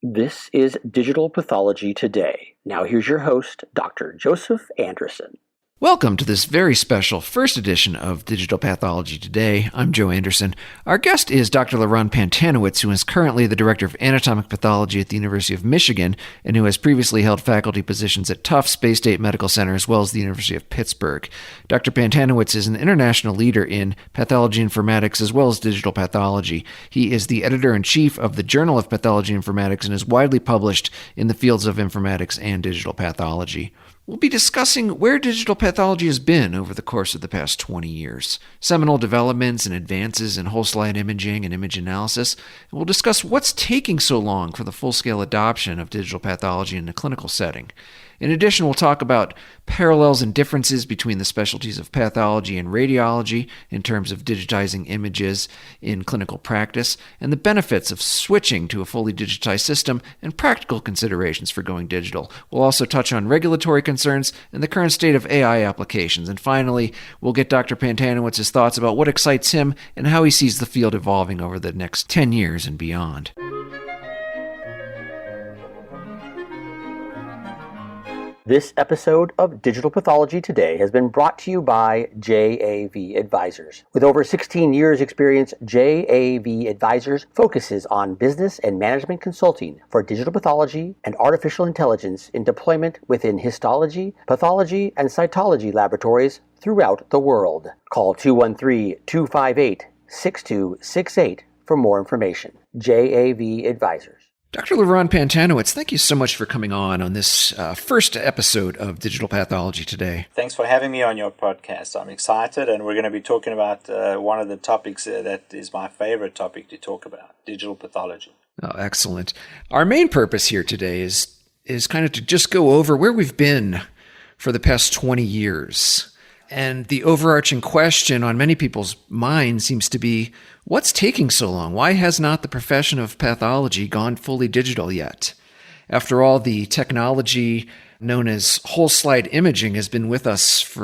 This is Digital Pathology Today. Now here's your host, Dr. Joseph Anderson. Welcome to this very special first edition of Digital Pathology Today. I'm Joe Anderson. Our guest is Dr. Liron Pantanowitz, who is currently the Director of Anatomic Pathology at the University of Michigan and who has previously held faculty positions at Tufts, Bay State Medical Center, as well as the University of Pittsburgh. Dr. Pantanowitz is an international leader in pathology informatics as well as digital pathology. He is the editor-in-chief of the Journal of Pathology Informatics and is widely published in the fields of informatics and digital pathology. We'll be discussing where digital pathology has been over the course of the past 20 years, seminal developments and advances in whole slide imaging and image analysis, and we'll discuss what's taking so long for the full-scale adoption of digital pathology in a clinical setting. In addition, we'll talk about parallels and differences between the specialties of pathology and radiology in terms of digitizing images in clinical practice, and the benefits of switching to a fully digitized system and practical considerations for going digital. We'll also touch on regulatory concerns and the current state of AI applications. And finally, we'll get Dr. Pantanowitz's thoughts about what excites him and how he sees the field evolving over the next 10 years and beyond. This episode of Digital Pathology Today has been brought to you by JAV Advisors. With over 16 years' experience, JAV Advisors focuses on business and management consulting for digital pathology and artificial intelligence in deployment within histology, pathology, and cytology laboratories throughout the world. Call 213-258-6268 for more information. JAV Advisors. Dr. Liron Pantanowitz, thank you so much for coming on this first episode of Digital Pathology Today. Thanks for having me on your podcast. I'm excited, and we're going to be talking about one of the topics that is my favorite topic to talk about, digital pathology. Oh, excellent. Our main purpose here today is kind of to just go over where we've been for the past 20 years. And the overarching question on many people's minds seems to be, what's taking so long? Why has not the profession of pathology gone fully digital yet? After all, the technology known as whole slide imaging has been with us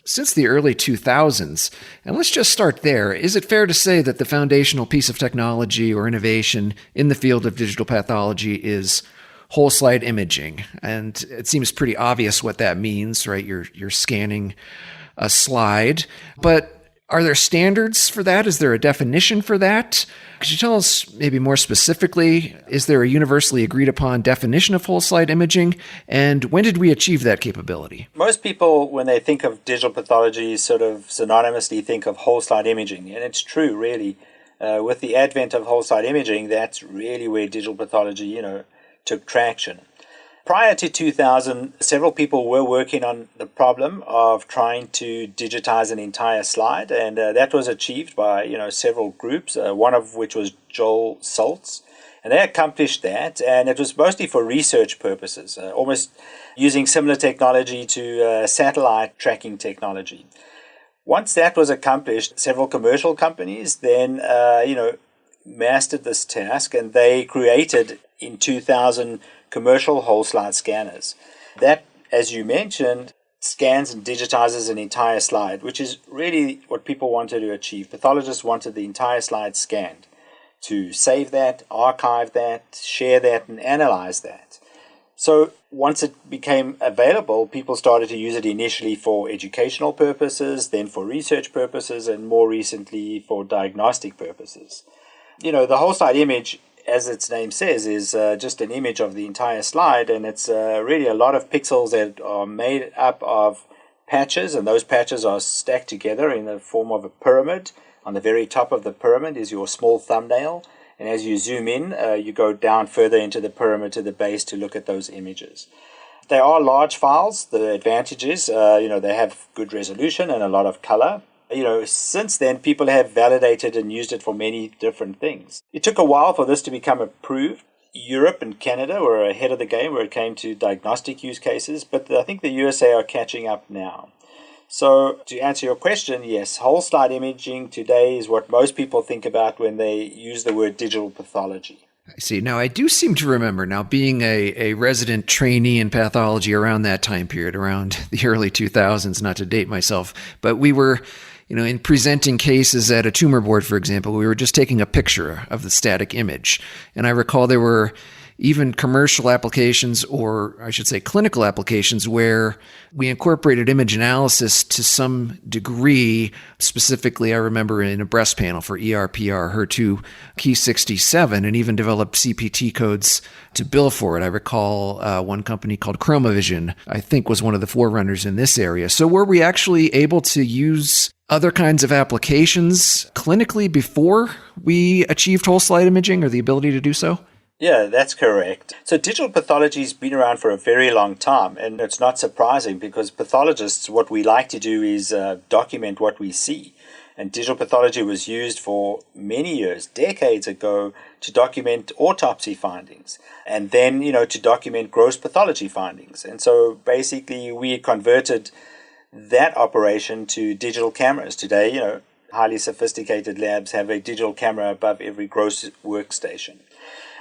since the early 2000s. And let's just start there. Is it fair to say that the foundational piece of technology or innovation in the field of digital pathology is whole slide imaging? And it seems pretty obvious what that means, right? You're scanning a slide, but are there standards for that? Is there a definition for that? Could you tell us maybe more specifically, is there a universally agreed upon definition of whole slide imaging? And when did we achieve that capability? Most people, when they think of digital pathology, sort of synonymously think of whole slide imaging. And it's true, really. With the advent of whole slide imaging, that's really where digital pathology, took traction. Prior to 2000, several people were working on the problem of trying to digitize an entire slide, and that was achieved by several groups, one of which was Joel Saltz, and they accomplished that, and it was mostly for research purposes, almost using similar technology to satellite tracking technology. Once that was accomplished, several commercial companies then mastered this task, and they created in 2000 commercial whole slide scanners. That, as you mentioned, scans and digitizes an entire slide, which is really what people wanted to achieve. Pathologists wanted the entire slide scanned to save that, archive that, share that, and analyze that. So once it became available, people started to use it initially for educational purposes, then for research purposes, and more recently for diagnostic purposes. The whole slide image, as its name says, is just an image of the entire slide, and it's really a lot of pixels that are made up of patches, and those patches are stacked together in the form of a pyramid. On the very top of the pyramid is your small thumbnail, and as you zoom in, you go down further into the pyramid to the base to look at those images. They are large files. The advantage is, they have good resolution and a lot of color. Since then, people have validated and used it for many different things. It took a while for this to become approved. Europe and Canada were ahead of the game where it came to diagnostic use cases, but I think the USA are catching up now. So to answer your question, yes, whole slide imaging today is what most people think about when they use the word digital pathology. I see. Now, I do seem to remember now being a resident trainee in pathology around that time period, around the early 2000s, not to date myself, but we were in presenting cases at a tumor board, for example, we were just taking a picture of the static image. And I recall there were, even commercial applications, or I should say clinical applications, where we incorporated image analysis to some degree. Specifically, I remember in a breast panel for ER/PR, HER2, Ki67, and even developed CPT codes to bill for it. I recall one company called Chromavision, I think, was one of the forerunners in this area. So were we actually able to use other kinds of applications clinically before we achieved whole slide imaging, or the ability to do so? Yeah, that's correct. So digital pathology has been around for a very long time, and it's not surprising because pathologists, what we like to do is document what we see. And digital pathology was used for many years, decades ago, to document autopsy findings, and then, to document gross pathology findings. And so basically we converted that operation to digital cameras. Today, highly sophisticated labs have a digital camera above every gross workstation.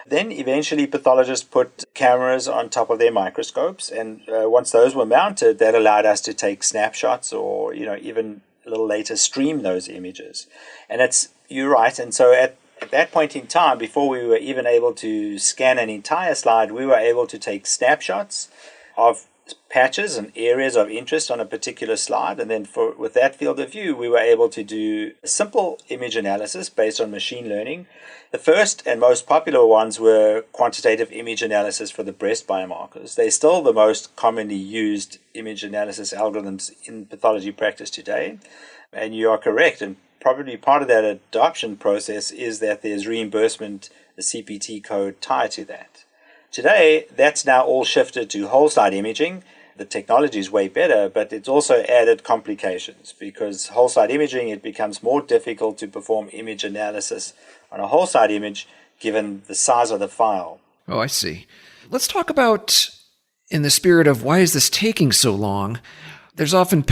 Then eventually pathologists put cameras on top of their microscopes, and once those were mounted, that allowed us to take snapshots or, even a little later stream those images. And you're right, and so at that point in time, before we were even able to scan an entire slide, we were able to take snapshots of patches and areas of interest on a particular slide, and then with that field of view, we were able to do a simple image analysis based on machine learning. The first and most popular ones were quantitative image analysis for the breast biomarkers. They're still the most commonly used image analysis algorithms in pathology practice today, and you are correct, and probably part of that adoption process is that there's reimbursement, a CPT code tied to that. Today, that's now all shifted to whole slide imaging. The technology is way better, but it's also added complications because whole slide imaging, it becomes more difficult to perform image analysis on a whole slide image given the size of the file. Oh, I see. Let's talk about, in the spirit of why is this taking so long, there's often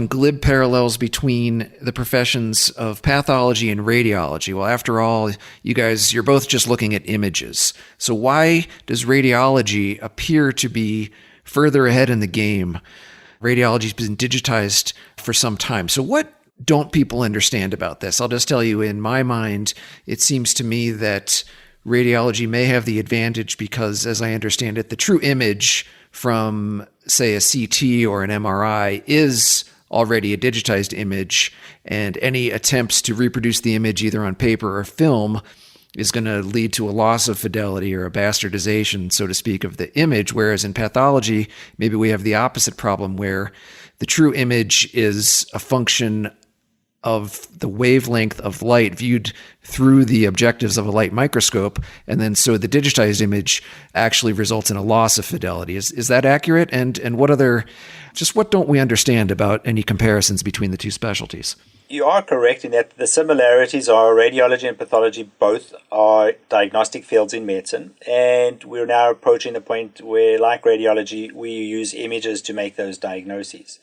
glib parallels between the professions of pathology and radiology. Well, after all, you're both just looking at images. So why does radiology appear to be further ahead in the game? Radiology's been digitized for some time. So what don't people understand about this? I'll just tell you, in my mind, it seems to me that radiology may have the advantage because, as I understand it, the true image from, say, a CT or an MRI is already a digitized image, and any attempts to reproduce the image either on paper or film is going to lead to a loss of fidelity or a bastardization, so to speak, of the image, whereas in pathology, maybe we have the opposite problem where the true image is a function of the wavelength of light viewed through the objectives of a light microscope, and then so the digitized image actually results in a loss of fidelity. Is that accurate? And what don't we understand about any comparisons between the two specialties? You are correct in that the similarities are radiology and pathology both are diagnostic fields in medicine, and we're now approaching the point where, like radiology, we use images to make those diagnoses.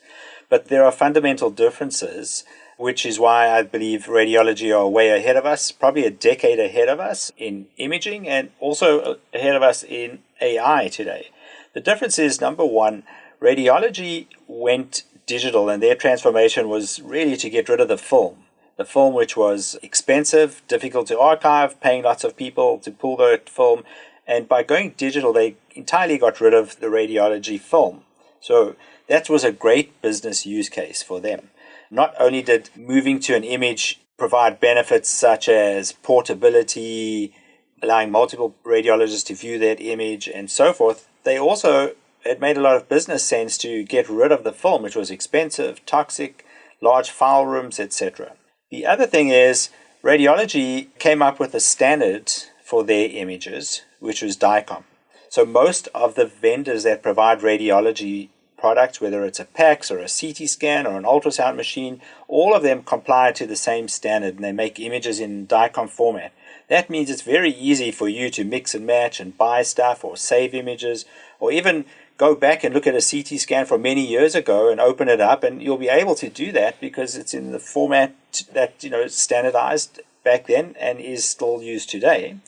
But there are fundamental differences, which is why I believe radiology are way ahead of us, probably a decade ahead of us in imaging and also ahead of us in AI today. The difference is, number one, radiology went digital, and their transformation was really to get rid of the film. The film, which was expensive, difficult to archive, paying lots of people to pull the film. And by going digital, they entirely got rid of the radiology film. So that was a great business use case for them. Not only did moving to an image provide benefits such as portability, allowing multiple radiologists to view that image and so forth, it made a lot of business sense to get rid of the film, which was expensive, toxic, large file rooms, etc. The other thing is radiology came up with a standard for their images, which was Dicom. So most of the vendors that provide radiology products, whether it's a PACS or a CT scan or an ultrasound machine, all of them comply to the same standard, and they make images in Dicom format. That means it's very easy for you to mix and match and buy stuff or save images, or even go back and look at a CT scan from many years ago and open it up, and you'll be able to do that because it's in the format that standardized back then and is still used today.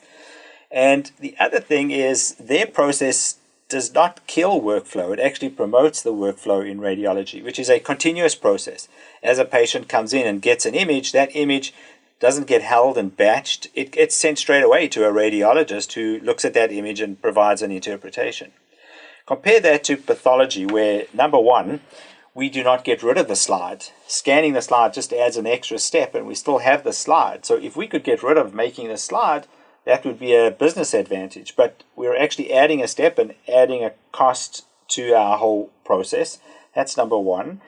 And the other thing is their process does not kill workflow. It actually promotes the workflow in radiology, which is a continuous process. As a patient comes in and gets an image, that image doesn't get held and batched. It gets sent straight away to a radiologist who looks at that image and provides an interpretation. Compare that to pathology, where, number one, we do not get rid of the slide. Scanning the slide just adds an extra step, and we still have the slide. So if we could get rid of making the slide, that would be a business advantage. But we're actually adding a step and adding a cost to our whole process. That's number one.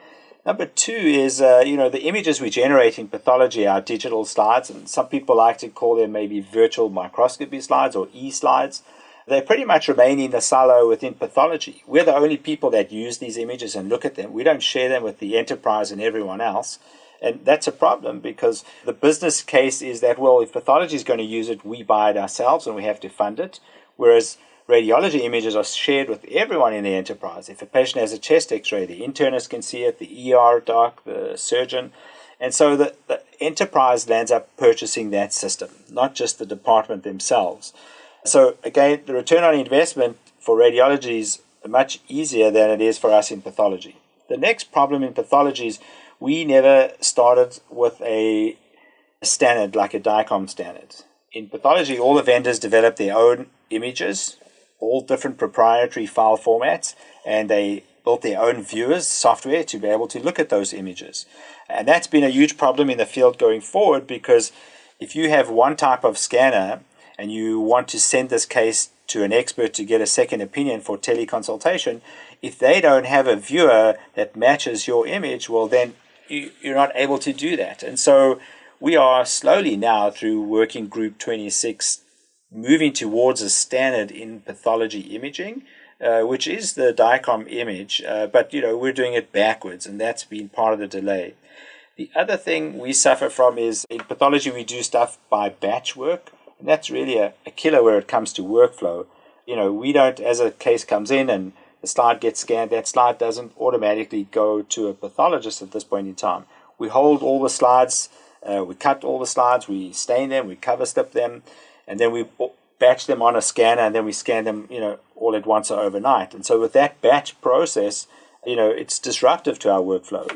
Number two is, the images we generate in pathology are digital slides, and some people like to call them maybe virtual microscopy slides or e-slides. They pretty much remain in the silo within pathology. We're the only people that use these images and look at them. We don't share them with the enterprise and everyone else. And that's a problem, because the business case is that, well, if pathology is going to use it, we buy it ourselves and we have to fund it. Whereas radiology images are shared with everyone in the enterprise. If a patient has a chest x-ray, the internist can see it, the ER doc, the surgeon. And so the enterprise lands up purchasing that system, not just the department themselves. So again, the return on investment for radiology is much easier than it is for us in pathology. The next problem in pathology is we never started with a standard like a Dicom standard. In pathology, all the vendors developed their own images, all different proprietary file formats, and they built their own viewers software to be able to look at those images. And that's been a huge problem in the field going forward, because if you have one type of scanner and you want to send this case to an expert to get a second opinion for teleconsultation, if they don't have a viewer that matches your image, well, then you're not able to do that. And so we are slowly now, through Working Group 26, moving towards a standard in pathology imaging, which is the Dicom image, but we're doing it backwards, and that's been part of the delay. The other thing we suffer from is, in pathology, we do stuff by batch work. And that's really a killer where it comes to workflow. We don't, as a case comes in and the slide gets scanned, that slide doesn't automatically go to a pathologist at this point in time. We hold all the slides, we cut all the slides, we stain them, we cover slip them, and then we batch them on a scanner, and then we scan them, all at once or overnight. And so with that batch process, it's disruptive to our workflow.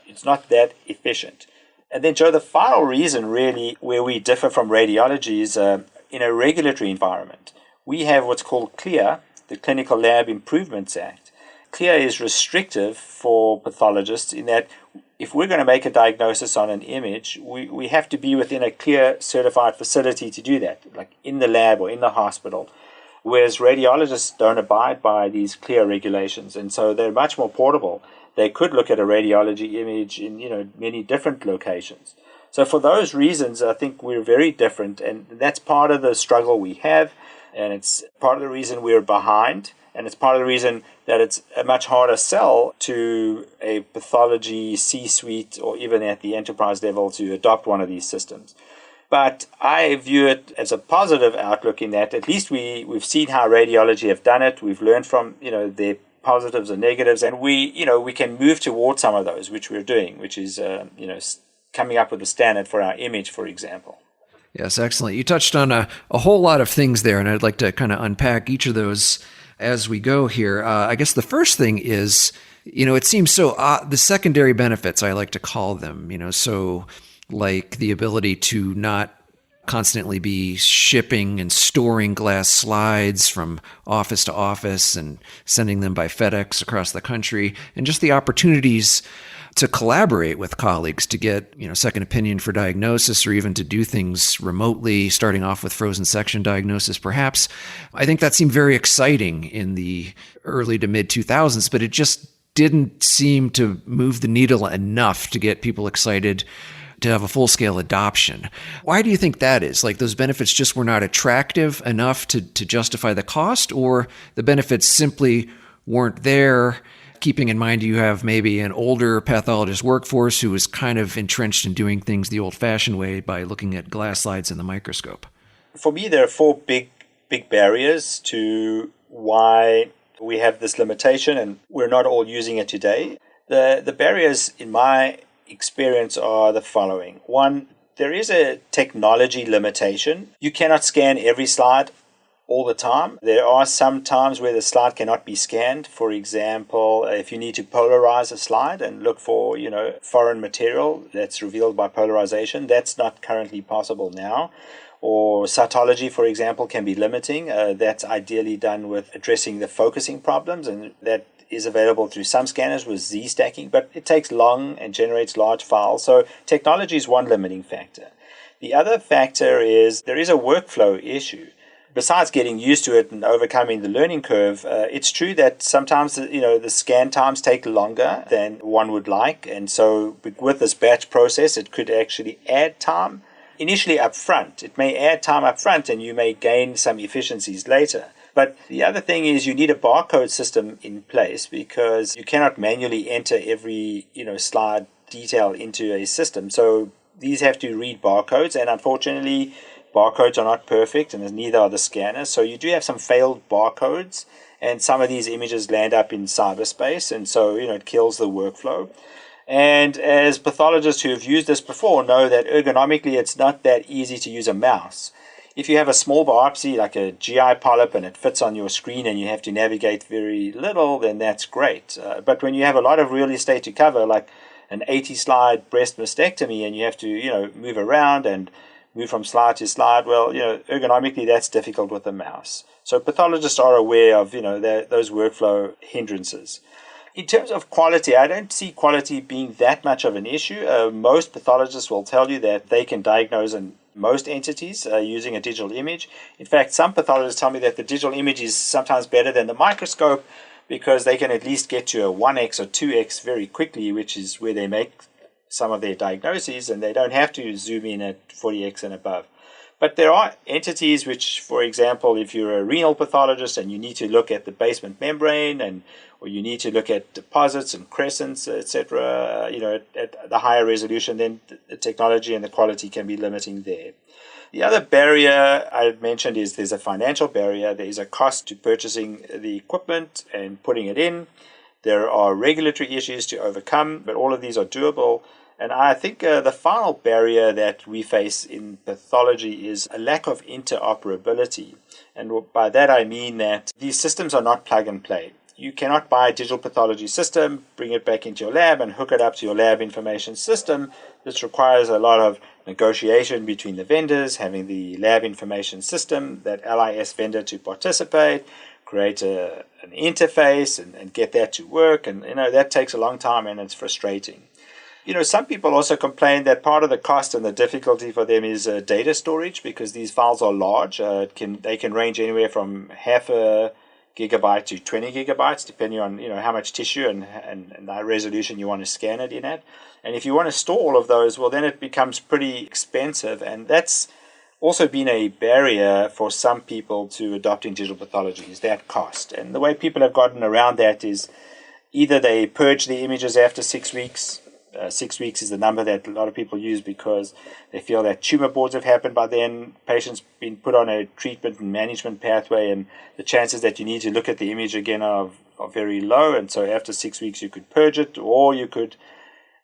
It's not that efficient. And then, Joe, the final reason really where we differ from radiology is in a regulatory environment. We have what's called CLIA, the Clinical Lab Improvements Act. CLIA is restrictive for pathologists in that if we're going to make a diagnosis on an image, we have to be within a CLIA certified facility to do that, like in the lab or in the hospital. Whereas radiologists don't abide by these CLIA regulations, and so they're much more portable. They could look at a radiology image in many different locations. So for those reasons, I think we're very different, and that's part of the struggle we have, and it's part of the reason we're behind, and it's part of the reason that it's a much harder sell to a pathology C-suite or even at the enterprise level to adopt one of these systems. But I view it as a positive outlook in that at least we've seen how radiology have done it. We've learned from their positives and negatives, and we can move towards some of those, which we're doing, which is coming up with a standard for our image, for example. Yes, excellent. You touched on a whole lot of things there, and I'd like to kind of unpack each of those as we go here. I guess the first thing is, it seems so the secondary benefits, I like to call them, so like the ability to not constantly be shipping and storing glass slides from office to office and sending them by FedEx across the country, and just the opportunities to collaborate with colleagues to get, second opinion for diagnosis, or even to do things remotely, starting off with frozen section diagnosis, perhaps. I think that seemed very exciting in the early to mid 2000s, but it just didn't seem to move the needle enough to get people excited to have a full-scale adoption. Why do you think that is? Like, those benefits just were not attractive enough to justify the cost, or the benefits simply weren't there, keeping in mind you have maybe an older pathologist workforce who is kind of entrenched in doing things the old-fashioned way by looking at glass slides in the microscope? For me, there are four big barriers to why we have this limitation, and we're not all using it today. The barriers, in my experience, are the following. One, there is a technology limitation. You cannot scan every slide all the time. There are some times where the slide cannot be scanned. For example, if you need to polarize a slide and look for, foreign material that's revealed by polarization, that's not currently possible now. Or cytology, for example, can be limiting. That's ideally done with addressing the focusing problems, and that is available through some scanners with Z-stacking, but it takes long and generates large files. So technology is one limiting factor. The other factor is there is a workflow issue. Besides getting used to it and overcoming the learning curve, it's true that sometimes the scan times take longer than one would like, and so with this batch process, it could actually add time. Initially up front, it may add time up front, and you may gain some efficiencies later. But the other thing is you need a barcode system in place because you cannot manually enter every slide detail into a system. So these have to read barcodes, and unfortunately, barcodes are not perfect, and neither are the scanners. So you do have some failed barcodes, and some of these images land up in cyberspace, and so it kills the workflow. And as pathologists who have used this before know that ergonomically it's not that easy to use a mouse. If you have a small biopsy like a GI polyp and it fits on your screen and you have to navigate very little, then that's great. But when you have a lot of real estate to cover, like an 80-slide breast mastectomy, and you have to move around and move from slide to slide, well, ergonomically that's difficult with a mouse. So pathologists are aware of those workflow hindrances. In terms of quality, I don't see quality being that much of an issue. Most pathologists will tell you that they can diagnose in most entities using a digital image. In fact, some pathologists tell me that the digital image is sometimes better than the microscope because they can at least get to a 1x or 2x very quickly, which is where they make some of their diagnoses, and they don't have to zoom in at 40x and above. But there are entities which, for example, if you're a renal pathologist and you need to look at the basement membrane, or you need to look at deposits and crescents, etc., at the higher resolution, then the technology and the quality can be limiting there. The other barrier I mentioned is there's a financial barrier. There is a cost to purchasing the equipment and putting it in. There are regulatory issues to overcome, but all of these are doable. And I think the final barrier that we face in pathology is a lack of interoperability. And by that I mean that these systems are not plug and play. You cannot buy a digital pathology system, bring it back into your lab, and hook it up to your lab information system. This requires a lot of negotiation between the vendors, having the lab information system, that LIS vendor to participate, create an interface and get that to work. And that takes a long time, and it's frustrating. Some people also complain that part of the cost and the difficulty for them is data storage, because these files are large. They can range anywhere from half a gigabyte to 20 gigabytes, depending on how much tissue and the resolution you want to scan it in at. And if you want to store all of those, well, then it becomes pretty expensive, and that's also been a barrier for some people to adopting digital pathology, is that cost. And the way people have gotten around that is either they purge the images after 6 weeks. 6 weeks is the number that a lot of people use because they feel that tumor boards have happened by then, patients been put on a treatment and management pathway, and the chances that you need to look at the image again are very low. And so after 6 weeks you could purge it, or you could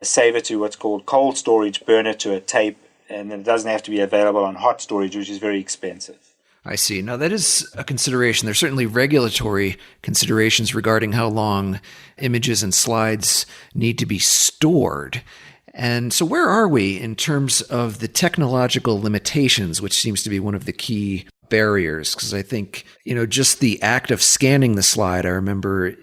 save it to what's called cold storage, burn it to a tape, and then it doesn't have to be available on hot storage, which is very expensive. I see. Now, that is a consideration. There's certainly regulatory considerations regarding how long images and slides need to be stored. And so where are we in terms of the technological limitations, which seems to be one of the key barriers? Because I think, just the act of scanning the slide, I remember,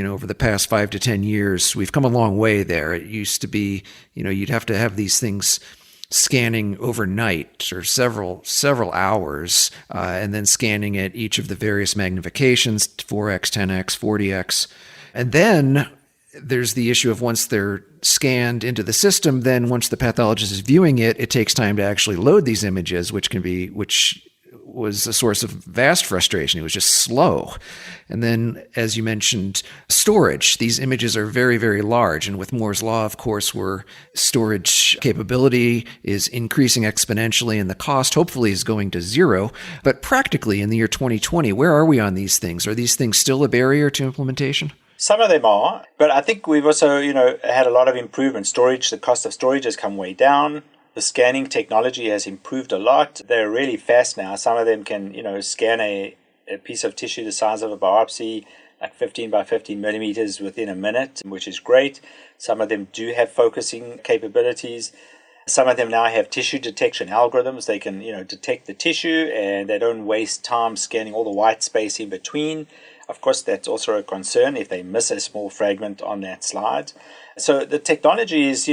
over the past 5 to 10 years, we've come a long way there. It used to be, you'd have to have these things scanning overnight or several hours, and then scanning at each of the various magnifications, 4x, 10x, 40x. And then there's the issue of once they're scanned into the system, then once the pathologist is viewing it, it takes time to actually load these images, which was a source of vast frustration. It was just slow. And then, as you mentioned, storage. These images are very, very large. And with Moore's Law, of course, where storage capability is increasing exponentially and the cost hopefully is going to zero. But practically in the year 2020, where are we on these things? Are these things still a barrier to implementation? Some of them are, but I think we've also, had a lot of improvement. Storage, the cost of storage has come way down. The scanning technology has improved a lot. They're really fast now. Some of them can, scan a piece of tissue the size of a biopsy, like 15 by 15 millimeters within a minute, which is great. Some of them do have focusing capabilities. Some of them now have tissue detection algorithms. They can, detect the tissue and they don't waste time scanning all the white space in between. Of course, that's also a concern if they miss a small fragment on that slide. So the technology is,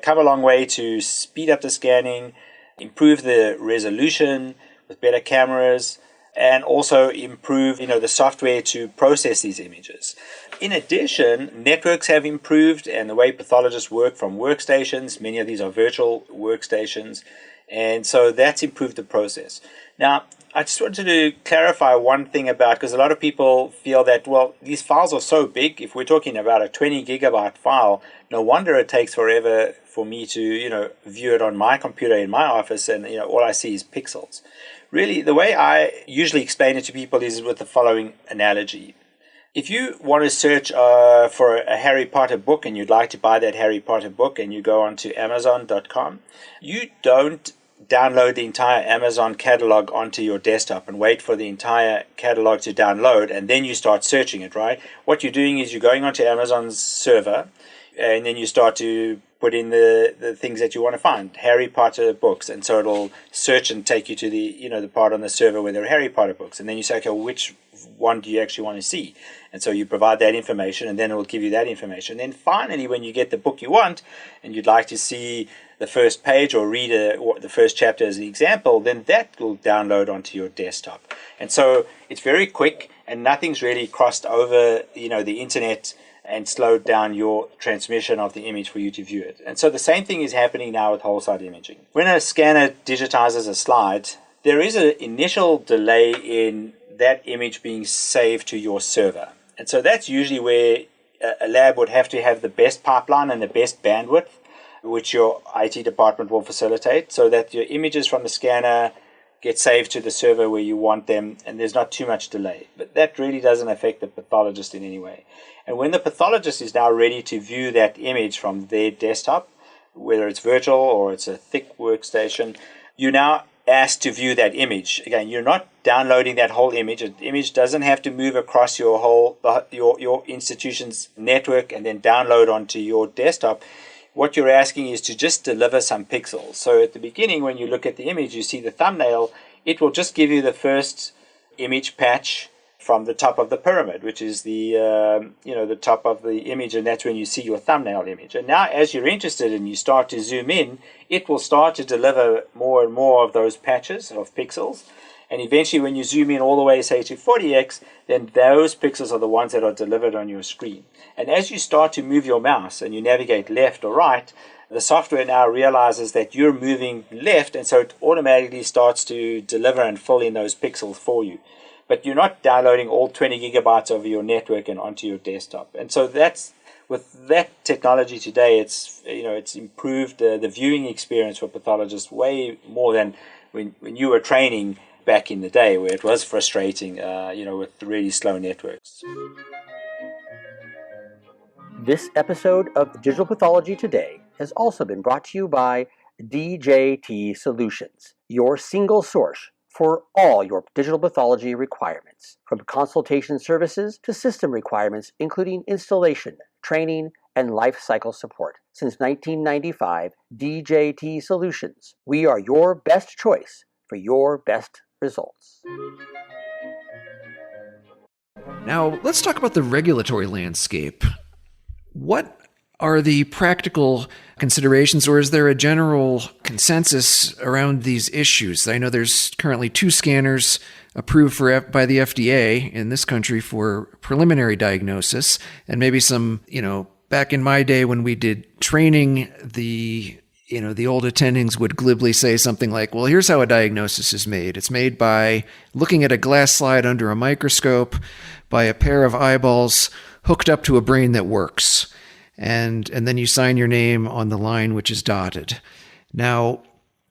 come a long way to speed up the scanning, improve the resolution with better cameras, and also improve, the software to process these images. In addition, networks have improved and the way pathologists work from workstations. Many of these are virtual workstations. And so that's improved the process. Now, I just wanted to clarify one thing because a lot of people feel that, well, these files are so big. If we're talking about a 20 gigabyte file, no wonder it takes forever for me to, view it on my computer in my office and, all I see is pixels. Really, the way I usually explain it to people is with the following analogy. If you want to search for a Harry Potter book and you'd like to buy that Harry Potter book and you go onto Amazon.com, you don't download the entire Amazon catalog onto your desktop and wait for the entire catalog to download and then you start searching it, right? What you're doing is you're going onto Amazon's server and then you start to put in the things that you want to find, Harry Potter books, and so it'll search and take you to the the part on the server where there are Harry Potter books, and then you say, okay, which one do you actually want to see? And so you provide that information, and then it will give you that information. Then finally, when you get the book you want, and you'd like to see the first page or read the first chapter as an example, then that will download onto your desktop. And so it's very quick, and nothing's really crossed over the internet and slowed down your transmission of the image for you to view it. And so the same thing is happening now with whole slide imaging. When a scanner digitizes a slide, there is an initial delay in that image being saved to your server. And so that's usually where a lab would have to have the best pipeline and the best bandwidth, which your IT department will facilitate, so that your images from the scanner get saved to the server where you want them, and there's not too much delay. But that really doesn't affect the pathologist in any way. And when the pathologist is now ready to view that image from their desktop, whether it's virtual or it's a thick workstation, you're now asked to view that image. Again, you're not downloading that whole image. The image doesn't have to move across your institution's network and then download onto your desktop. What you're asking is to just deliver some pixels. So at the beginning, when you look at the image, you see the thumbnail, it will just give you the first image patch from the top of the pyramid, which is the top of the image, and that's when you see your thumbnail image. And now as you're interested and you start to zoom in, it will start to deliver more and more of those patches of pixels. And eventually when you zoom in all the way, say, to 40x, then those pixels are the ones that are delivered on your screen. And as you start to move your mouse and you navigate left or right, the software now realizes that you're moving left, and so it automatically starts to deliver and fill in those pixels for you. But you're not downloading all 20 gigabytes over your network and onto your desktop. And so that's, with that technology today, it's improved the viewing experience for pathologists way more than when you were training back in the day, where it was frustrating, with really slow networks. This episode of Digital Pathology Today has also been brought to you by DJT Solutions, your single source for all your digital pathology requirements, from consultation services to system requirements, including installation, training, and life cycle support. Since 1995, DJT Solutions, we are your best choice for your best results. Now, let's talk about the regulatory landscape. What are the practical considerations, or is there a general consensus around these issues? I know there's currently 2 scanners approved by the FDA in this country for preliminary diagnosis, and maybe some, back in my day when we did training, the old attendings would glibly say something like, well, here's how a diagnosis is made. It's made by looking at a glass slide under a microscope by a pair of eyeballs hooked up to a brain that works. And then you sign your name on the line which is dotted. Now,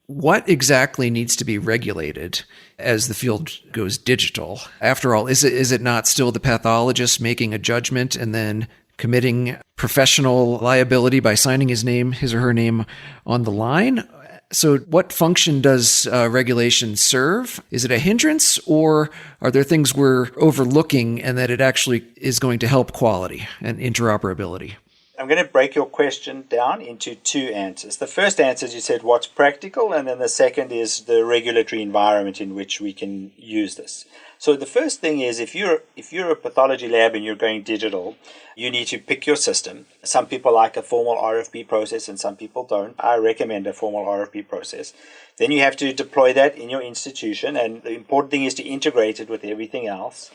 what exactly needs to be regulated as the field goes digital? After all, is it not still the pathologist making a judgment and then committing professional liability by signing his or her name on the line? So what function does regulation serve? Is it a hindrance, or are there things we're overlooking and that it actually is going to help quality and interoperability? I'm going to break your question down into two answers. The first answer is you said what's practical, and then the second is the regulatory environment in which we can use this. So the first thing is if you're a pathology lab and you're going digital, you need to pick your system. Some people like a formal RFP process and some people don't. I recommend a formal RFP process. Then you have to deploy that in your institution, and the important thing is to integrate it with everything else.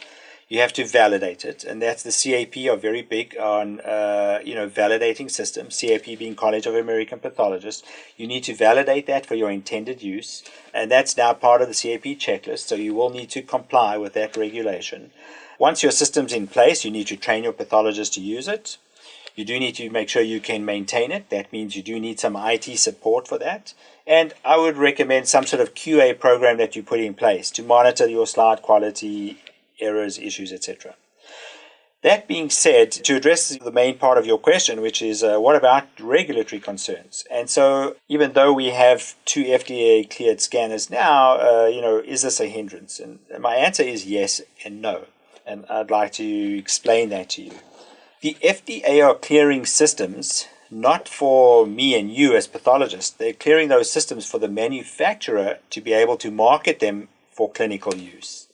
You have to validate it, and that's the CAP are very big on validating systems. CAP being College of American Pathologists. You need to validate that for your intended use, and that's now part of the CAP checklist. So you will need to comply with that regulation. Once your system's in place, you need to train your pathologists to use it. You do need to make sure you can maintain it. That means you do need some IT support for that. And I would recommend some sort of QA program that you put in place to monitor your slide quality, errors, issues, etc. That being said, to address the main part of your question, which is what about regulatory concerns? And so even though we have 2 FDA cleared scanners now, is this a hindrance? And my answer is yes and no. And I'd like to explain that to you. The FDA are clearing systems not for me and you as pathologists. They're clearing those systems for the manufacturer to be able to market them for clinical use.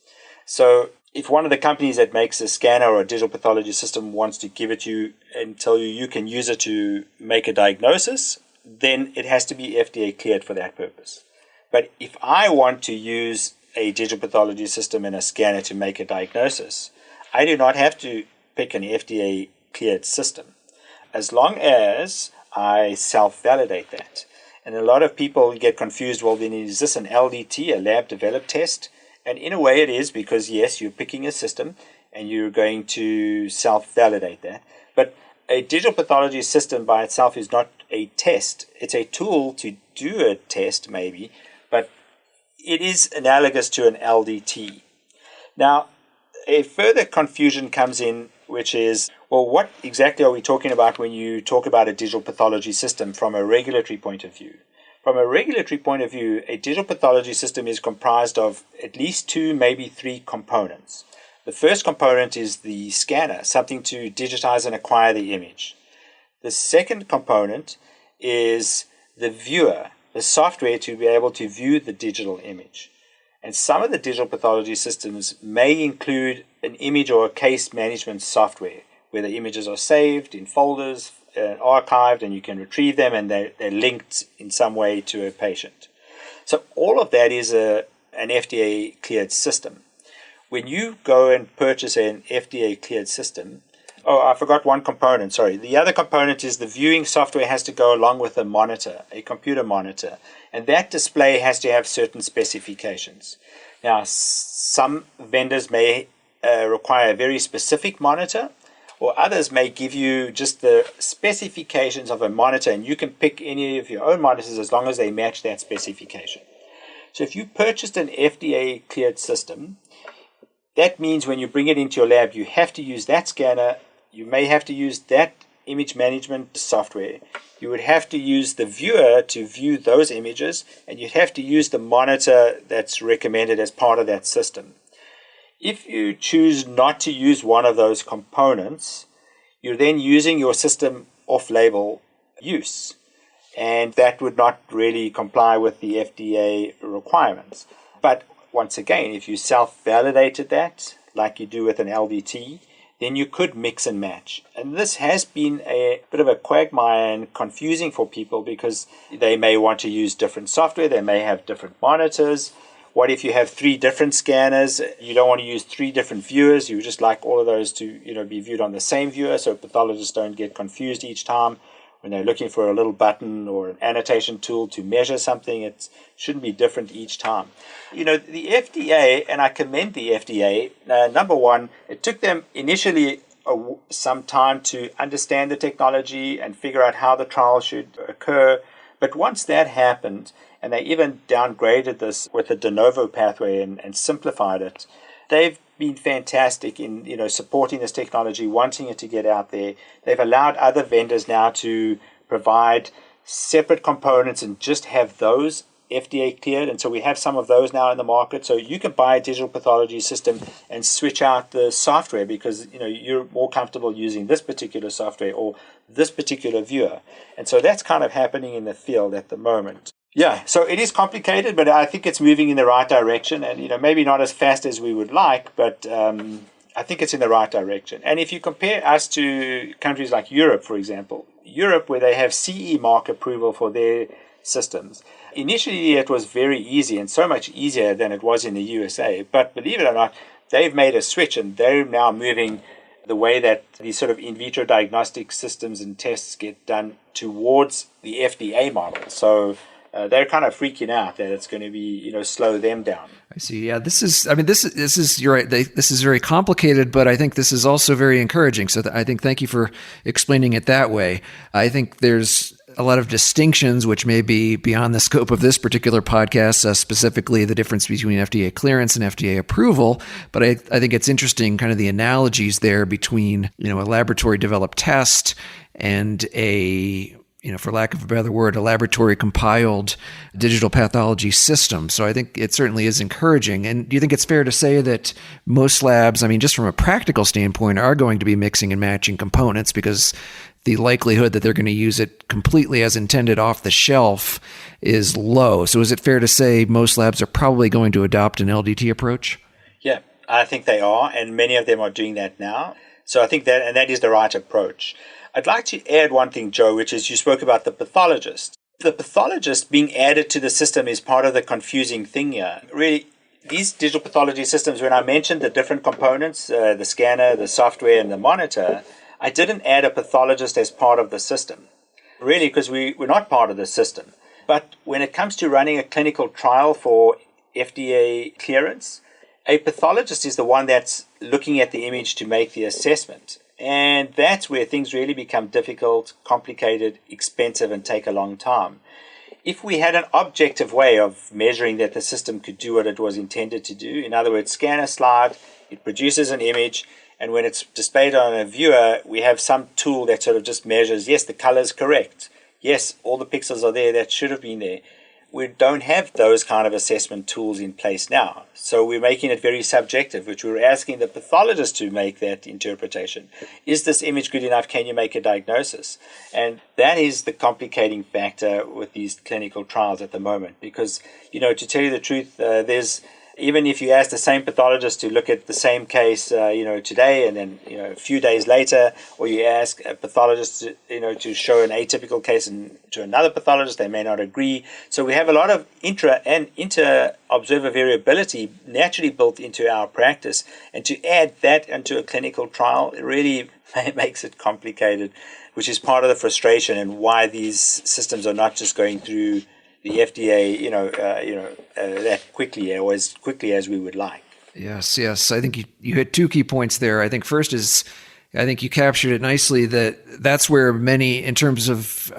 So if one of the companies that makes a scanner or a digital pathology system wants to give it to you and tell you you can use it to make a diagnosis, then it has to be FDA cleared for that purpose. But if I want to use a digital pathology system and a scanner to make a diagnosis, I do not have to pick an FDA cleared system, as long as I self-validate that. And a lot of people get confused, well, then is this an LDT, a lab-developed test? And in a way it is, because yes, you're picking a system and you're going to self-validate that. But a digital pathology system by itself is not a test. It's a tool to do a test maybe, but it is analogous to an LDT. Now, a further confusion comes in, which is, well, what exactly are we talking about when you talk about a digital pathology system from a regulatory point of view? From a regulatory point of view, a digital pathology system is comprised of at least 2, maybe 3 components. The first component is the scanner, something to digitize and acquire the image. The second component is the viewer, the software to be able to view the digital image. And some of the digital pathology systems may include an image or a case management software, where the images are saved in folders, archived, and you can retrieve them, and they're linked in some way to a patient. So all of that is an FDA cleared system. When you go and purchase an FDA cleared system, I forgot one component, sorry. The other component is the viewing software has to go along with a monitor, a computer monitor, and that display has to have certain specifications. Now, some vendors may require a very specific monitor, or others may give you just the specifications of a monitor, and you can pick any of your own monitors as long as they match that specification. So if you purchased an FDA cleared system, that means when you bring it into your lab, you have to use that scanner, you may have to use that image management software, you would have to use the viewer to view those images, and you'd have to use the monitor that's recommended as part of that system. If you choose not to use one of those components, you're then using your system off-label use, and that would not really comply with the FDA requirements. But once again, if you self-validated that, like you do with an LDT, then you could mix and match. And this has been a bit of a quagmire and confusing for people, because they may want to use different software, they may have different monitors. What if you have 3 different scanners? You don't want to use 3 different viewers. You would just like all of those to be viewed on the same viewer, so pathologists don't get confused each time when they're looking for a little button or an annotation tool to measure something. It shouldn't be different each time. The FDA, and I commend the FDA, number one, it took them initially some time to understand the technology and figure out how the trial should occur. But once that happened, and they even downgraded this with a de novo pathway and simplified it, they've been fantastic in supporting this technology, wanting it to get out there. They've allowed other vendors now to provide separate components and just have those FDA cleared. And so we have some of those now in the market. So you can buy a digital pathology system and switch out the software because you're more comfortable using this particular software or this particular viewer. And so that's kind of happening in the field at the moment. Yeah, so it is complicated, but I think it's moving in the right direction, and maybe not as fast as we would like, but I think it's in the right direction. And if you compare us to countries like Europe, for example, Europe where they have CE mark approval for their systems, initially it was very easy and so much easier than it was in the USA. But believe it or not, they've made a switch and they're now moving the way that these sort of in vitro diagnostic systems and tests get done towards the FDA model. So they're kind of freaking out that it's going to be, slow them down. I see. Yeah, this is, you're right. This is very complicated, but I think this is also very encouraging. So I think thank you for explaining it that way. I think there's a lot of distinctions, which may be beyond the scope of this particular podcast, specifically the difference between FDA clearance and FDA approval. But I think it's interesting, kind of the analogies there between, a laboratory developed test and a, for lack of a better word, a laboratory compiled digital pathology system. So I think it certainly is encouraging. And do you think it's fair to say that most labs, just from a practical standpoint, are going to be mixing and matching components because the likelihood that they're going to use it completely as intended off the shelf is low? So is it fair to say most labs are probably going to adopt an LDT approach? Yeah, I think they are, and many of them are doing that now. So I think that is the right approach. I'd like to add one thing, Joe, which is you spoke about the pathologist. The pathologist being added to the system is part of the confusing thing here. Really, these digital pathology systems, when I mentioned the different components, the scanner, the software, and the monitor, I didn't add a pathologist as part of the system, really, because we're not part of the system. But when it comes to running a clinical trial for FDA clearance, a pathologist is the one that's looking at the image to make the assessment. And that's where things really become difficult, complicated, expensive, and take a long time. If we had an objective way of measuring that the system could do what it was intended to do, in other words, scan a slide, it produces an image, and when it's displayed on a viewer, we have some tool that sort of just measures, yes, the color is correct. Yes, all the pixels are there that should have been there. We don't have those kind of assessment tools in place now. So we're making it very subjective, which we're asking the pathologist to make that interpretation. Is this image good enough? Can you make a diagnosis? And that is the complicating factor with these clinical trials at the moment. Because, to tell you the truth, even if you ask the same pathologist to look at the same case, today and then, a few days later, or you ask a pathologist, to show an atypical case to another pathologist, they may not agree. So we have a lot of inter observer variability naturally built into our practice. And to add that into a clinical trial, it really makes it complicated, which is part of the frustration and why these systems are not just going through the FDA, that quickly or as quickly as we would like. Yes. I think you hit two key points there. I think first is, I think you captured it nicely that's where many, in terms of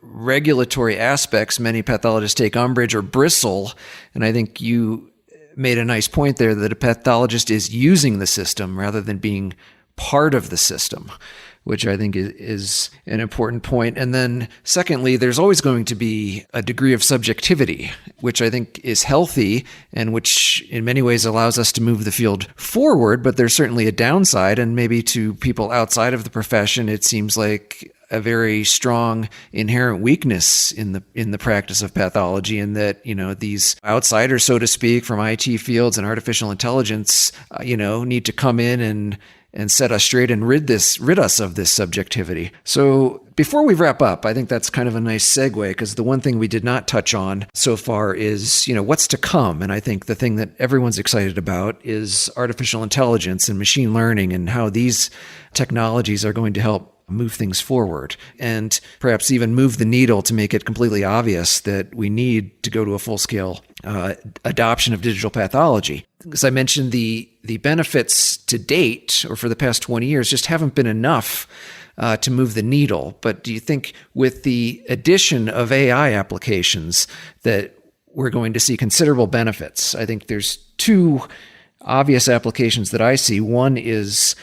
regulatory aspects, many pathologists take umbrage or bristle. And I think you made a nice point there that a pathologist is using the system rather than being part of the system, which I think is an important point. And then secondly, there's always going to be a degree of subjectivity, which I think is healthy and which in many ways allows us to move the field forward. But there's certainly a downside, and maybe to people outside of the profession, it seems like a very strong inherent weakness in the practice of pathology, and that, these outsiders, so to speak, from IT fields and artificial intelligence, need to come in and set us straight and rid us of this subjectivity. So before we wrap up, I think that's kind of a nice segue, because the one thing we did not touch on so far is, what's to come. And I think the thing that everyone's excited about is artificial intelligence and machine learning and how these technologies are going to help move things forward and perhaps even move the needle to make it completely obvious that we need to go to a full-scale adoption of digital pathology. As I mentioned, the benefits to date, or for the past 20 years, just haven't been enough to move the needle. But do you think with the addition of AI applications that we're going to see considerable benefits? I think there's two obvious applications that I see. One is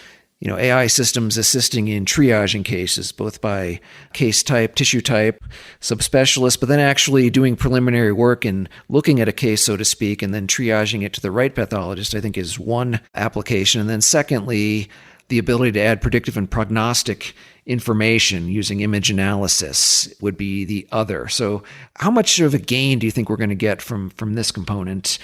AI systems assisting in triaging cases, both by case type, tissue type, subspecialist, but then actually doing preliminary work and looking at a case, so to speak, and then triaging it to the right pathologist, I think is one application. And then secondly, the ability to add predictive and prognostic information using image analysis would be the other. So how much of a gain do you think we're going to get from this component?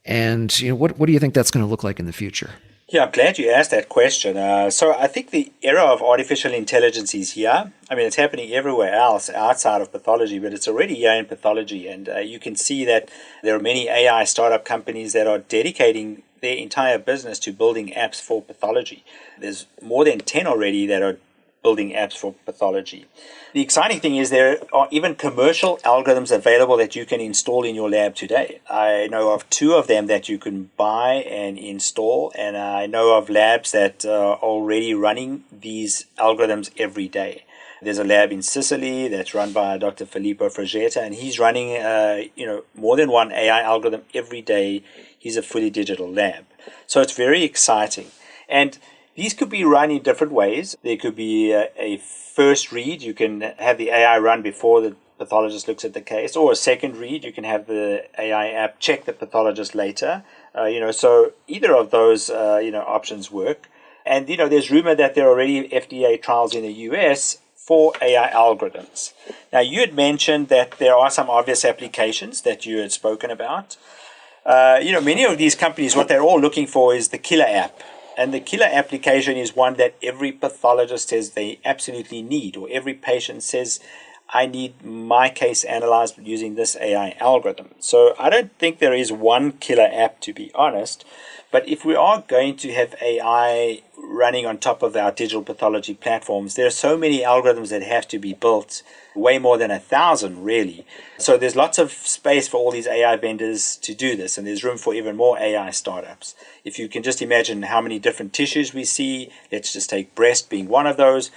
And what do you think that's going to look like in the future? Yeah, I'm glad you asked that question. So I think the era of artificial intelligence is here. I mean, it's happening everywhere else outside of pathology, but it's already here in pathology. And you can see that there are many AI startup companies that are dedicating their entire business to building apps for pathology. There's more than 10 already that are building apps for pathology. The exciting thing is there are even commercial algorithms available that you can install in your lab today. I know of 2 of them that you can buy and install, and I know of labs that are already running these algorithms every day. There's a lab in Sicily that's run by Dr. Filippo Fragetta, and he's running more than one AI algorithm every day. He's a fully digital lab. So it's very exciting. And these could be run in different ways. There could be a first read. You can have the AI run before the pathologist looks at the case, or a second read. You can have the AI app check the pathologist later. So either of those options work. And there's rumor that there are already FDA trials in the US for AI algorithms. Now, you had mentioned that there are some obvious applications that you had spoken about. Many of these companies, what they're all looking for is the killer app. And the killer application is one that every pathologist says they absolutely need, or every patient says, I need my case analyzed using this AI algorithm. So I don't think there is one killer app, to be honest. But if we are going to have AI running on top of our digital pathology platforms, there are so many algorithms that have to be built, way more than 1,000 really. So there's lots of space for all these AI vendors to do this, and there's room for even more AI startups. If you can just imagine how many different tissues we see, let's just take breast being one of those.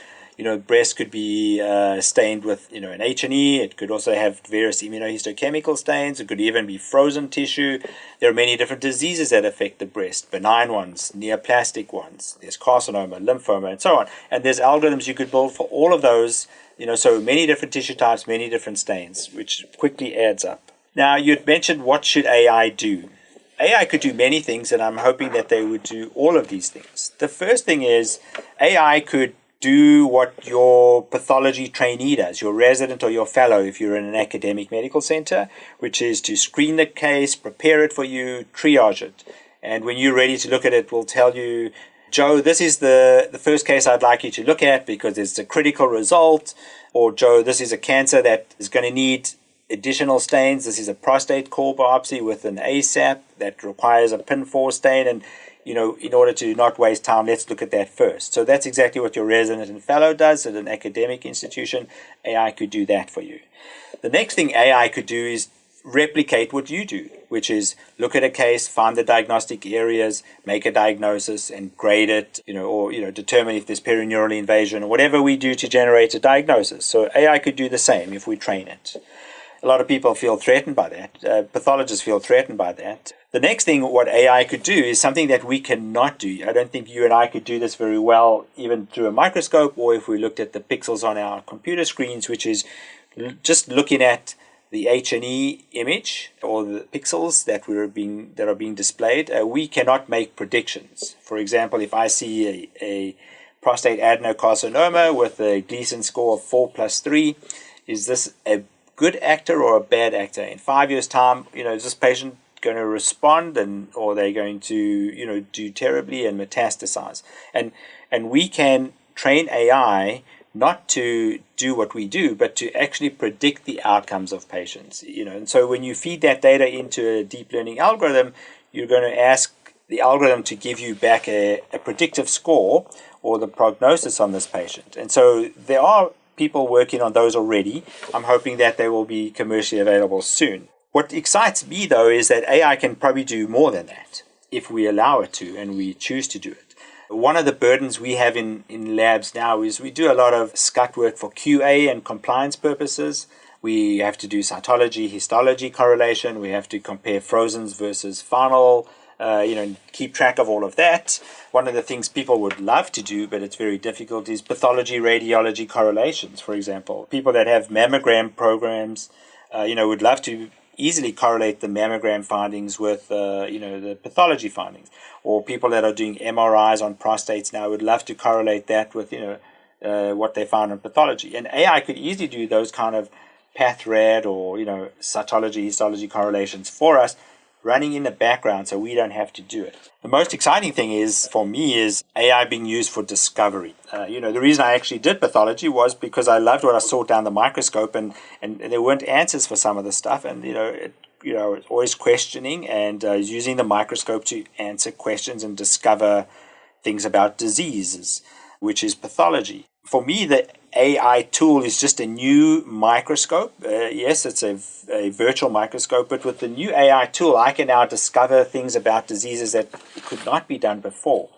Breast could be stained with, an H&E. It could also have various immunohistochemical stains. It could even be frozen tissue. There are many different diseases that affect the breast, benign ones, neoplastic ones. There's carcinoma, lymphoma, and so on. And there's algorithms you could build for all of those, so many different tissue types, many different stains, which quickly adds up. Now, you'd mentioned what should AI do? AI could do many things, and I'm hoping that they would do all of these things. The first thing is AI could do what your pathology trainee does, your resident or your fellow if you're in an academic medical center, which is to screen the case, prepare it for you, triage it. And when you're ready to look at it, we'll tell you, Joe, this is the first case I'd like you to look at because it's a critical result. Or Joe, this is a cancer that is going to need additional stains. This is a prostate core biopsy with an ASAP that requires a PIN4 stain. And in order to not waste time, let's look at that first. So that's exactly what your resident and fellow does at an academic institution. AI could do that for you. The next thing AI could do is replicate what you do, which is look at a case, find the diagnostic areas, make a diagnosis and grade it, or determine if there's perineural invasion or whatever we do to generate a diagnosis. So AI could do the same if we train it. A lot of people feel threatened by that. Pathologists feel threatened by that. The next thing what AI could do is something that we cannot do. I don't think you and I could do this very well, even through a microscope, or if we looked at the pixels on our computer screens, which is just looking at the H&E image or the pixels that are being displayed. We cannot make predictions. For example, if I see a prostate adenocarcinoma with a Gleason score of 4+3, is this a good actor or a bad actor? In 5 years' time, is this patient going to respond, or are they going to do terribly and metastasize? And we can train AI not to do what we do, but to actually predict the outcomes of patients. And so when you feed that data into a deep learning algorithm, you're going to ask the algorithm to give you back a predictive score or the prognosis on this patient. And so there are people working on those already. I'm hoping that they will be commercially available soon. What excites me, though, is that AI can probably do more than that if we allow it to and we choose to do it. One of the burdens we have in labs now is we do a lot of SCUT work for QA and compliance purposes. We have to do cytology, histology correlation. We have to compare frozens versus final and keep track of all of that. One of the things people would love to do, but it's very difficult, is pathology radiology correlations, for example. People that have mammogram programs, would love to easily correlate the mammogram findings with, the pathology findings. Or people that are doing MRIs on prostates now would love to correlate that with, what they found in pathology. And AI could easily do those kind of path rad or, cytology, histology correlations for us, running in the background so we don't have to do it. The most exciting thing for me is AI being used for discovery. The reason I actually did pathology was because I loved what I saw down the microscope, and there weren't answers for some of the stuff, and it's always questioning and using the microscope to answer questions and discover things about diseases, which is pathology. For me, the AI tool is just a new microscope. Yes, it's a virtual microscope, but with the new AI tool, I can now discover things about diseases that could not be done before.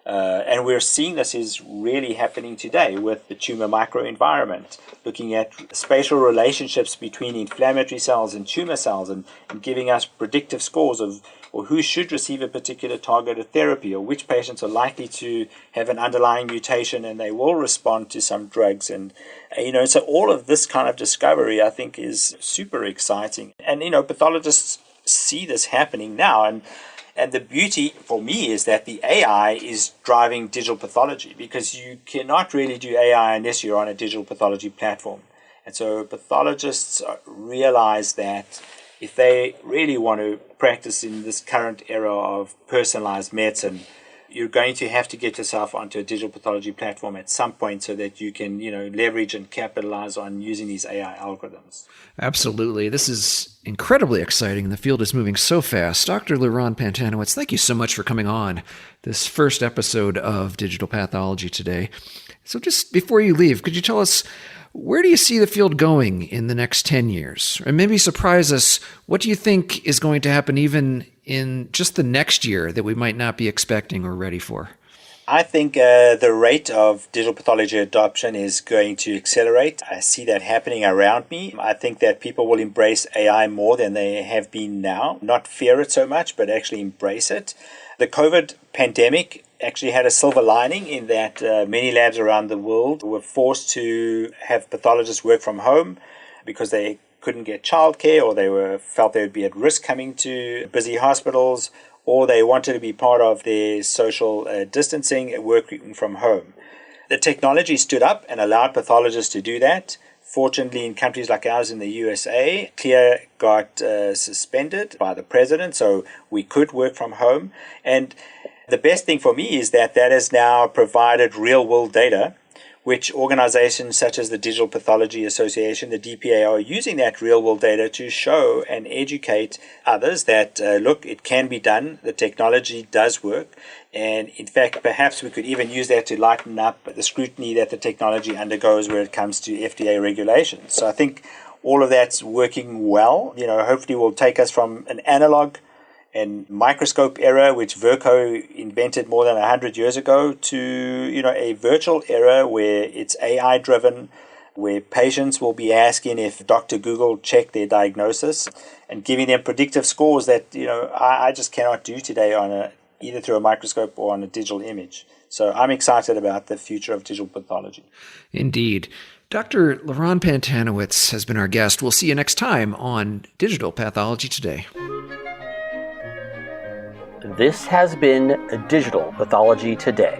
And we're seeing this is really happening today with the tumor microenvironment, looking at spatial relationships between inflammatory cells and tumor cells, and giving us predictive scores of or who should receive a particular targeted therapy, or which patients are likely to have an underlying mutation and they will respond to some drugs. And, so all of this kind of discovery, I think, is super exciting. And, pathologists see this happening now. And the beauty for me is that the AI is driving digital pathology, because you cannot really do AI unless you're on a digital pathology platform. And so pathologists realize that if they really want to practice in this current era of personalized medicine, you're going to have to get yourself onto a digital pathology platform at some point so that you can, leverage and capitalize on using these AI algorithms. Absolutely. This is incredibly exciting. The field is moving so fast. Dr. Liron Pantanowitz, thank you so much for coming on this first episode of Digital Pathology Today. So just before you leave, could you tell us, where do you see the field going in the next 10 years? And maybe surprise us, what do you think is going to happen even in just the next year that we might not be expecting or ready for? I think the rate of digital pathology adoption is going to accelerate. I see that happening around me. I think that people will embrace AI more than they have been now. Not fear it so much, but actually embrace it. The COVID pandemic actually had a silver lining in that many labs around the world were forced to have pathologists work from home because they couldn't get childcare, or they felt they would be at risk coming to busy hospitals, or they wanted to be part of their social distancing, working from home. The technology stood up and allowed pathologists to do that. Fortunately, in countries like ours in the USA, CLIA got suspended by the president, so we could work from home. And the best thing for me is that has now provided real-world data, which organizations such as the Digital Pathology Association, the DPA, are using that real-world data to show and educate others that, look, it can be done, the technology does work, and in fact, perhaps we could even use that to lighten up the scrutiny that the technology undergoes where it comes to FDA regulations. So I think all of that's working well. Hopefully will take us from an analog and microscope era, which Virchow invented more than 100 years ago, to a virtual era where it's AI driven, where patients will be asking if Dr. Google checked their diagnosis and giving them predictive scores that I just cannot do today on either through a microscope or on a digital image. So I'm excited about the future of digital pathology. Indeed. Dr. Liron Pantanowitz has been our guest. We'll see you next time on Digital Pathology Today. This has been Digital Pathology Today.